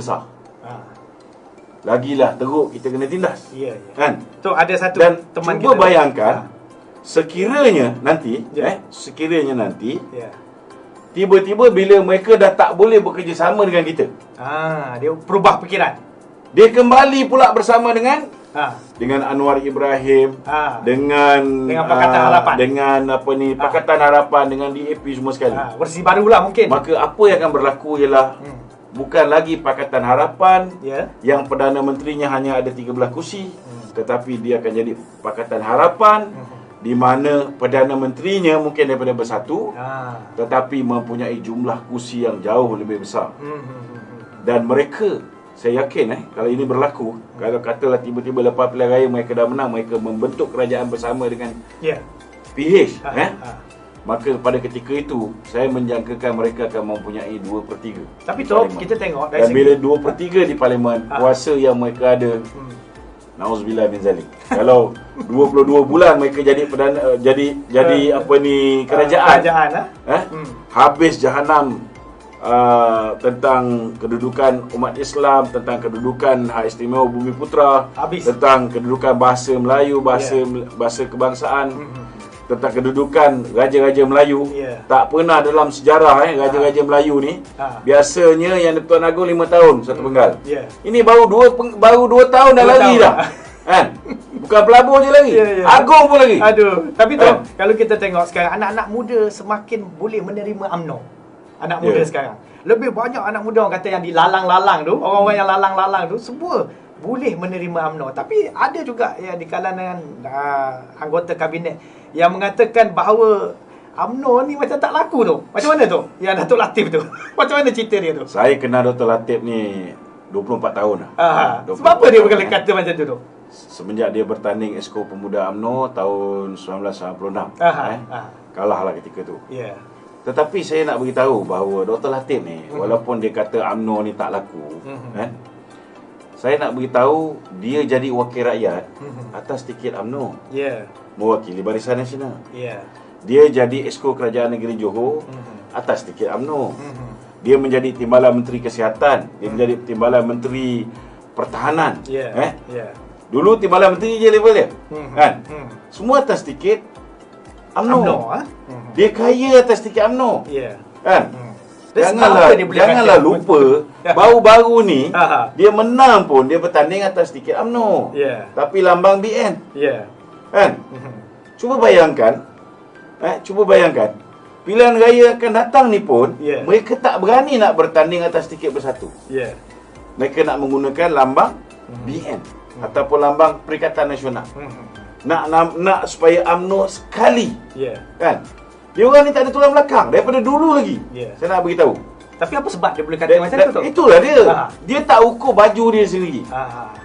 besar. Lagilah teruk kita kena tindas. Ya. Kan? Tu ada satu Dan teman cuba kita bayangkan sekiranya nanti tiba-tiba bila mereka dah tak boleh bekerjasama dengan kita, dia berubah fikiran. dia kembali pula bersama dengan Anwar Ibrahim, dengan Pakatan Harapan, dengan Pakatan Harapan, dengan DAP semua sekali. Versi barulah mungkin. Maka apa yang akan berlaku ialah bukan lagi Pakatan Harapan yang Perdana Menterinya hanya ada 13 kursi, tetapi dia akan jadi Pakatan Harapan di mana Perdana Menterinya mungkin daripada bersatu, tetapi mempunyai jumlah kursi yang jauh lebih besar. Dan mereka, saya yakin kalau ini berlaku, kalau katalah tiba-tiba lepas pilihan raya mereka dah menang, mereka membentuk kerajaan bersama dengan PH, maka pada ketika itu saya menjangkakan mereka akan mempunyai 2/3. Tapi tu kita tengok dari dan bila 2/3 di parlimen, kuasa yang mereka ada, nauzubillah min zalik. Kalau 22 bulan mereka jadi perdana, jadi kerajaan, habis jahanam tentang kedudukan umat Islam, tentang kedudukan hak istimewa Bumi Putra, tentang kedudukan bahasa Melayu, bahasa kebangsaan, tentang kedudukan Raja-Raja Melayu. Tak pernah dalam sejarah Raja-Raja Melayu ni, biasanya yang Tuan Agong 5 tahun satu penggal. Ini baru 2 tahun dah lari dah. Kan? Bukan pelabur je lagi. Agong pun lagi. Aduh, tapi tu kalau kita tengok sekarang anak-anak muda semakin boleh menerima UMNO. Anak muda sekarang. Lebih banyak anak muda orang kata yang dilalang-lalang tu, orang-orang yang lalang-lalang tu semua boleh menerima UMNO. Tapi ada juga yang di kalangan anggota kabinet yang mengatakan bahawa UMNO ni macam tak laku tu. Macam mana tu? Yang Datuk Latif tu. Macam mana cerita dia tu? Saya kenal Dr. Latif ni 24 tahun dah. Sebab apa dia berkata kata macam tu? Semenjak dia bertanding Esko Pemuda UMNO tahun 1996. Kalah lah ketika tu. Tetapi saya nak beritahu bahawa Dr. Latif ni, walaupun dia kata UMNO ni tak laku, saya nak beritahu dia jadi wakil rakyat atas tiket UMNO. Mewakili Barisan Nasional. Dia jadi Esko Kerajaan Negeri Johor atas tiket UMNO. Dia menjadi Timbalan Menteri Kesihatan, dia menjadi Timbalan Menteri Pertahanan. Dulu Timbalan Menteri je level dia. Kan? Semua atas tiket UMNO. Dia kaya atas tiket UMNO. Kan? Janganlah lupa baru-baru ni dia menang pun dia bertanding atas tiket UMNO. Tapi lambang BN. Kan? Cuba bayangkan pilihan raya akan datang ni pun mereka tak berani nak bertanding atas tiket bersatu. Mereka nak menggunakan lambang BN ataupun lambang Perikatan Nasional. Nak supaya UMNO sekali. Kan? Dia orang ni tak ada tulang belakang daripada dulu lagi. Saya nak beritahu. Tapi apa sebab dia boleh kata macam tu? Itulah dia. Dia tak ukur baju dia sendiri.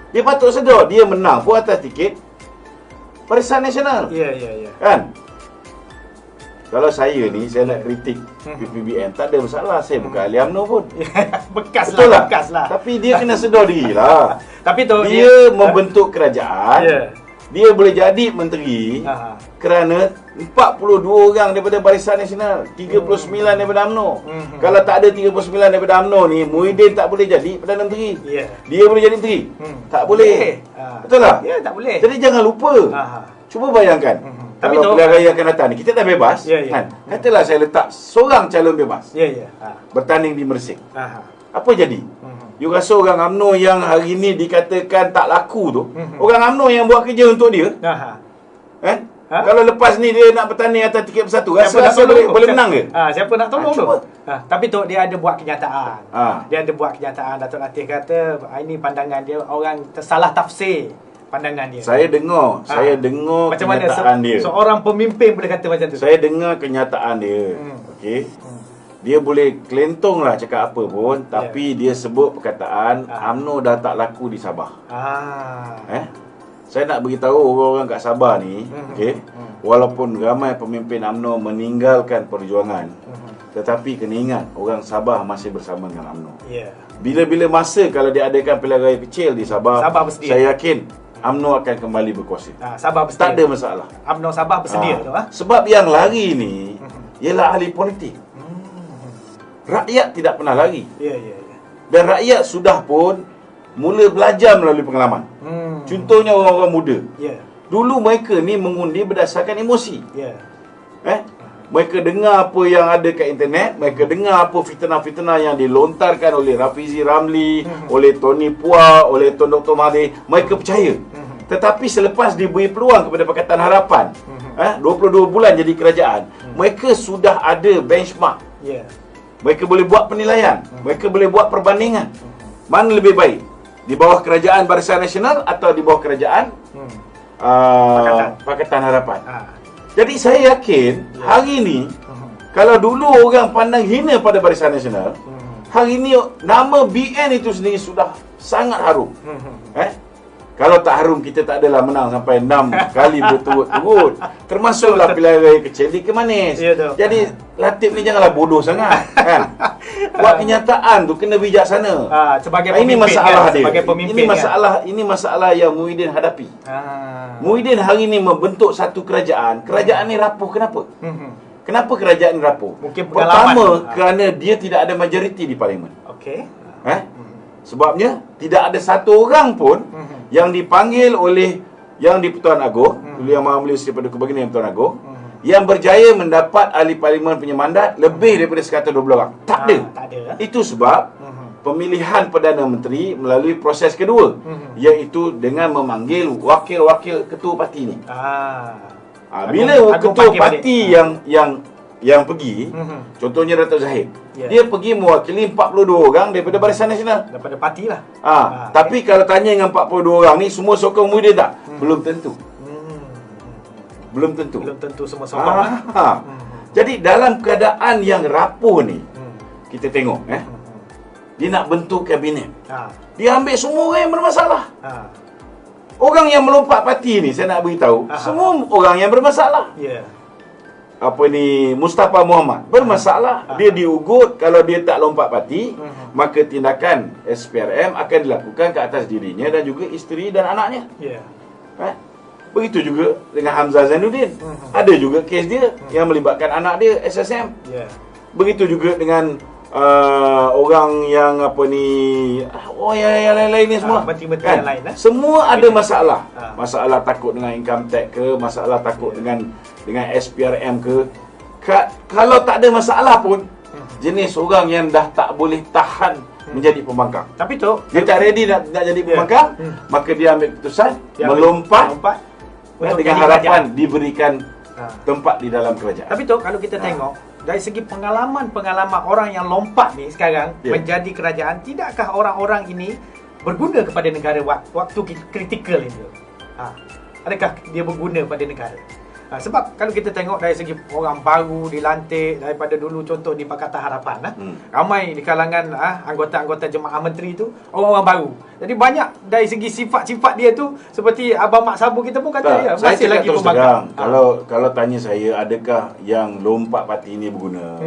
Dia patut sedar dia menang pun atas tiket Barisan Nasional. Kan? Kalau saya ni, saya nak kritik PPBN, tak ada masalah. Saya bukan ahli UMNO pun. Bekas lah. Tapi dia kena sedar diri lah. Tapi tu dia membentuk kerajaan. Dia boleh jadi menteri kerana 42 orang daripada Barisan Nasional, 39 daripada UMNO. Kalau tak ada 39 daripada UMNO ni, Muhyiddin tak boleh jadi Perdana Menteri. Dia boleh jadi menteri? Tak boleh. Betul tak? Tak boleh. Jadi jangan lupa. Cuba bayangkan. Kalau pilihan raya akan datang ni, kita dah bebas. Kan? Katalah saya letak seorang calon bebas bertanding di Mersing. Apa jadi? You rasa orang UMNO yang hari ni dikatakan tak laku tu, orang UMNO yang buat kerja untuk dia, kalau lepas ni dia nak bertanding atas tiket bersatu, rasa boleh menang ke? Siapa nak tolong tu? Tapi tu dia ada buat kenyataan. Dia ada buat kenyataan. Datuk Latif kata ini pandangan dia, orang tersalah tafsir pandangan dia. Saya dengar macam kenyataan dia. Seorang pemimpin boleh kata macam tu. Saya dengar kenyataan dia. Okey. Dia boleh kelentong lah cakap apa pun, tapi dia sebut perkataan UMNO dah tak laku di Sabah. Saya nak beritahu orang-orang kat Sabah ni, walaupun ramai pemimpin UMNO meninggalkan perjuangan, tetapi kena ingat orang Sabah masih bersama dengan UMNO. Bila-bila masa kalau diadakan pilihan raya kecil di Sabah saya yakin UMNO akan kembali berkuasa. Sabah bersedia. Tak ada masalah. UMNO Sabah bersedia tu. Sebab yang lari ni ialah ahli politik. Rakyat tidak pernah lari. Dan rakyat sudah pun mula belajar melalui pengalaman. Contohnya orang-orang muda. Dulu mereka ni mengundi berdasarkan emosi. Mereka dengar apa yang ada kat internet, mereka dengar apa fitnah-fitnah yang dilontarkan oleh Rafizi Ramli, oleh Tony Puah, oleh Tun Dr. Mahathir, mereka percaya. Tetapi selepas diberi peluang kepada Pakatan Harapan, 22 bulan jadi kerajaan, mereka sudah ada benchmark. Mereka boleh buat penilaian, mereka boleh buat perbandingan. Mana lebih baik? Di bawah kerajaan Barisan Nasional atau di bawah kerajaan Pakatan Harapan? Jadi saya yakin hari ini kalau dulu orang pandang hina pada Barisan Nasional, hari ini nama BN itu sendiri sudah sangat harum. Kalau tak harum, kita tak adalah menang sampai 6 kali berturut-turut. Termasuklah pilihan raya kecil di Kemanis. Jadi Latif ni janganlah bodoh sangat, kan? Buat kenyataan tu kena bijaksana. Sebagai ini masalah dia. Sebagai pemimpin, ini masalah yang Muhyiddin hadapi. Muhyiddin hari ini membentuk satu kerajaan. Kerajaan ni rapuh kenapa? Kenapa kerajaan ni rapuh? Mungkin pertama, kerana dia tidak ada majoriti di parlimen. Sebabnya tidak ada satu orang pun yang dipanggil oleh Yang di-Pertuan Agong, Yang Maha Mulia Seri Paduka Baginda Yang Pertuan Agong, yang berjaya mendapat ahli parlimen punya mandat lebih daripada 120 orang. Tak ada. Itu sebab pemilihan Perdana Menteri melalui proses kedua, iaitu dengan memanggil wakil-wakil ketua parti ni. Bila ketua parti yang pergi, contohnya Datuk Zahid, dia pergi mewakili 42 orang daripada Barisan Nasional, daripada parti lah. Tapi kalau tanya dengan 42 orang ni semua sokong Muhyiddin tak? Belum tentu. Belum tentu semua sokong. Jadi dalam keadaan yang rapuh ni, kita tengok dia nak bentuk kabinet. Dia ambil semua orang yang bermasalah. Orang yang melompat parti ni, saya nak beritahu, semua orang yang bermasalah. Mustafa Muhammad bermasalah. Dia diugut. Kalau dia tak lompat parti, maka tindakan SPRM akan dilakukan ke atas dirinya dan juga isteri dan anaknya. Begitu juga dengan Hamzah Zainuddin. Ada juga kes dia yang melibatkan anak dia, SSM. Begitu juga dengan orang yang yang lain-lain ni semua. Menteri-menteri yang lain. Semua ada masalah. Masalah takut dengan income tax ke, masalah takut dengan SPRM ke. Kalau tak ada masalah pun, jenis orang yang dah tak boleh tahan menjadi pembangkang. Tapi tu dia tak ready nak jadi pembangkang, maka dia ambil keputusan melompat dengan harapan diberikan tempat di dalam kerajaan. Tapi tu kalau kita tengok dari segi pengalaman orang yang lompat ni sekarang menjadi kerajaan, tidakkah orang-orang ini berguna kepada negara waktu kritikal ini? Adakah dia berguna pada negara? Sebab kalau kita tengok dari segi orang baru dilantik daripada dulu, contoh di Pakatan Harapan, ramai di kalangan anggota-anggota jemaah menteri tu orang-orang baru. Jadi banyak dari segi sifat-sifat dia tu, seperti Abang Mak Sabu kita pun kata masih lagi pembangkang. Kalau tanya saya, adakah yang lompat parti ini berguna?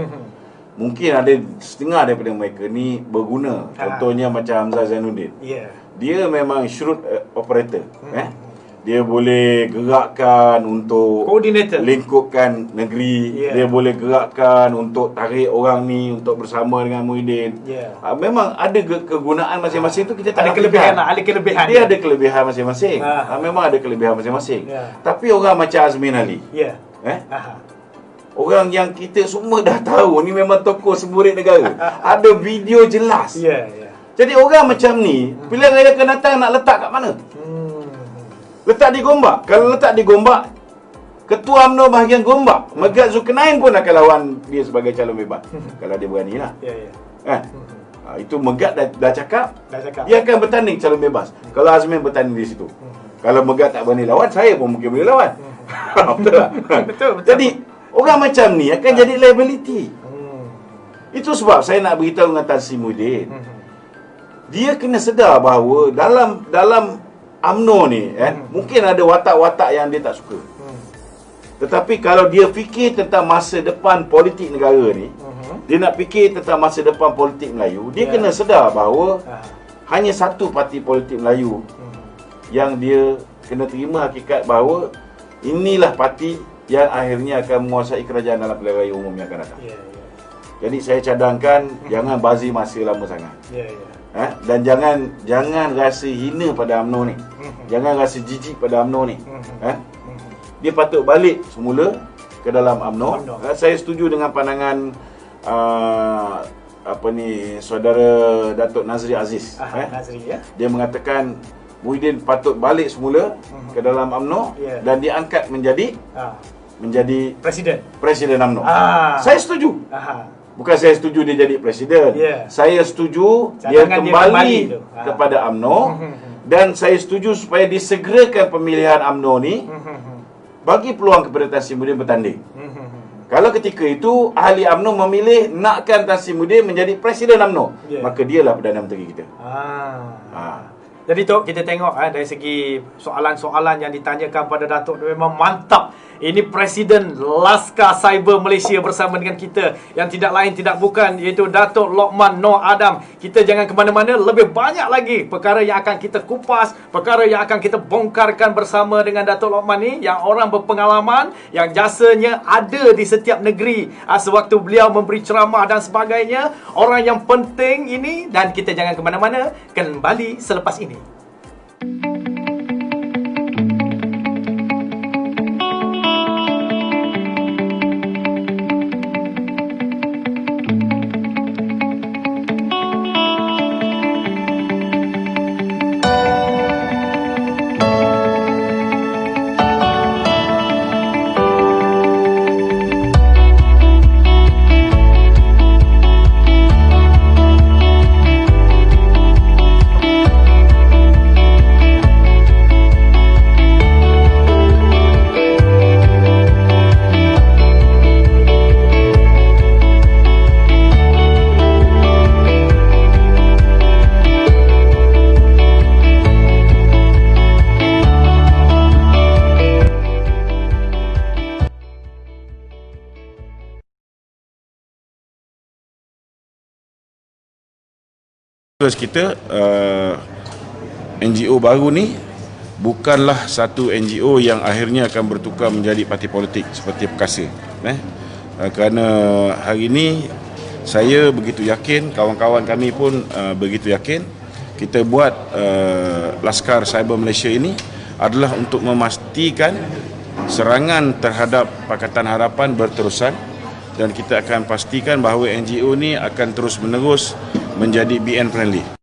Mungkin ada setengah daripada mereka ni berguna. Contohnya macam Hamzah Zainuddin. Dia memang shrewd operator. Dia boleh gerakkan untuk koordinator, lingkupkan negeri. Dia boleh gerakkan untuk tarik orang ni untuk bersama dengan Muhyiddin. Memang ada kegunaan masing-masing tu. Kita tak ada kelebihan. Dia ada kelebihan masing-masing. Memang ada kelebihan masing-masing. Tapi orang macam Azmin Ali, orang yang kita semua dah tahu ni memang tokoh semburit negara, ada video jelas. Jadi orang macam ni, pilihan raya akan datang nak letak kat mana? Letak di Gombak. Kalau letak di Gombak, Ketua UMNO bahagian Gombak, Megat Zulkarnain pun akan lawan dia sebagai calon bebas. Kalau dia berani lah. Itu Megat dah cakap, dia akan bertanding calon bebas. Kalau Azmin bertanding di situ. Kalau Megat tak berani lawan, saya pun mungkin boleh lawan. Betul tak? Betul. Jadi orang macam ni akan jadi liability. Itu sebab saya nak beritahu dengan Tan Sri Muhyiddin, dia kena sedar bahawa dalam UMNO ni mungkin ada watak-watak yang dia tak suka. Tetapi kalau dia fikir tentang masa depan politik negara ni, dia nak fikir tentang masa depan politik Melayu, dia kena sedar bahawa hanya satu parti politik Melayu yang dia kena terima hakikat bahawa inilah parti yang akhirnya akan menguasai kerajaan dalam pilihan raya umum yang akan datang. Jadi saya cadangkan jangan bazir masa lama sangat. Dan jangan rasa hina pada UMNO ni. Jangan rasa jijik pada UMNO ni. Dia patut balik semula ke dalam UMNO. Saya setuju dengan pandangan saudara Datuk Nazri Aziz. Nazri, ya? Dia mengatakan Muhyiddin patut balik semula ke dalam UMNO dan diangkat menjadi Presiden UMNO. Saya setuju. Bukan saya setuju dia jadi presiden. Saya setuju dia kembali kepada UMNO dan saya setuju supaya disegerakan pemilihan UMNO ni, bagi peluang kepada Tan Sri Muhyiddin bertanding. Kalau ketika itu ahli UMNO memilih nakkan Tan Sri Muhyiddin menjadi presiden UMNO, maka dialah Perdana Menteri kita. Jadi Tok, kita tengok dari segi soalan-soalan yang ditanyakan pada Datuk memang mantap. Ini Presiden Laskar Cyber Malaysia bersama dengan kita, yang tidak lain tidak bukan iaitu Datuk Lokman Nor Adam. Kita jangan ke mana-mana, lebih banyak lagi perkara yang akan kita kupas, perkara yang akan kita bongkarkan bersama dengan Datuk Lokman ni, yang orang berpengalaman, yang jasanya ada di setiap negeri sewaktu beliau memberi ceramah dan sebagainya. Orang yang penting ini, dan kita jangan ke mana-mana, kembali selepas ini. Kita NGO baru ni bukanlah satu NGO yang akhirnya akan bertukar menjadi parti politik seperti Perkasa. Kerana hari ini saya begitu yakin, kawan-kawan kami pun begitu yakin, kita buat Laskar Cyber Malaysia ini adalah untuk memastikan serangan terhadap Pakatan Harapan berterusan, dan kita akan pastikan bahawa NGO ni akan terus menerus menjadi BN friendly.